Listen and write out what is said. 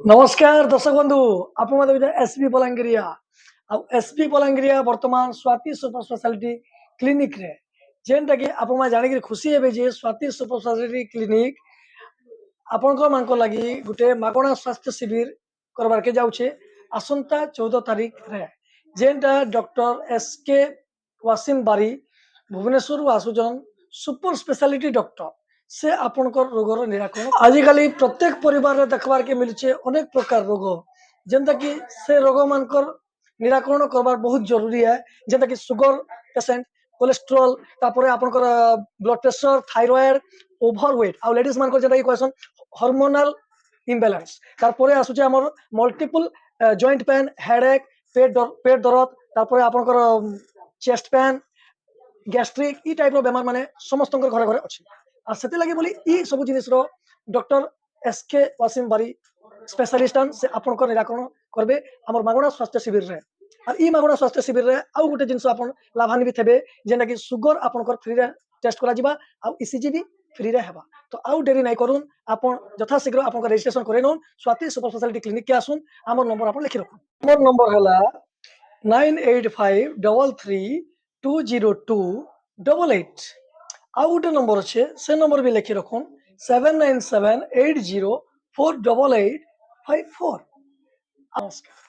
नमस्कार दर्शक बंधु आपण एसबी बलांगिरिया एसबी बलांगिरिया बर्तमान स्वाति सुपर स्पेशलिटी क्लिनिक रे जेनटा कि आपण जानिक खुशी हेबे जे स्वाति सुपर स्पेशलिटी क्लिनिक आपणकर मानक लगी गोटे मागणा स्वास्थ्य शिविर करबार के जाउछे आसंता 14 तारीख रे जेनटा डॉक्टर एस के वासिम बारी भुवनेश्वर आसुचन सुपर स्पेशलिटी डॉक्टर से आपणकर रोगर निराकरण आजिकली प्रत्येक परिवार रे देखबार के मिलचे अनेक प्रकार रोग जेनता कि से रोग मानकर निराकरण करबार बहुत जरूरी है जेनता कि शुगर पेशेंट कोलेस्ट्रोल तापरे आपणकर ब्लड प्रेशर थायराइड ओवरवेट आ लेडीज मानकर जेनता कि क्वेश्चन हार्मोनल इम्बैलेंस तारपरे आसुचे हमर मल्टीपल जॉइंट पेन हेडेक पेट दर्द तारपरे आपणकर चेस्ट पेन गैस्ट्रिक ई टाइप बेमार माने समस्त घरे घरे अच्छी आ से लगे बोली ई सब जिनिस डॉक्टर एस के वासिम बारी स्पेशलिस्टान से आपन निराकरण करबे हमर मागणा स्वास्थ्य शिविर रे और ई मागणा स्वास्थ्य शिविर रे आउ गोटे जिनिस आपन लाभान्वित हेबे जेना कि शुगर आपन फ्री रे टेस्ट करा जिबा आ ईसीजी भी फ्री रे हेबा तो आउ देरी नहीं करूँ आपन यथा शीघ्र आपन रजिस्ट्रेशन करे known Swati super speciality clinic के आसुन हमर नंबर आपन लिखि रखुन हमर नंबर हला 9853220288 आउ गोटे नंबर अच्छे से नंबर भी लिखि रखुन 7978048854 नमस्कार।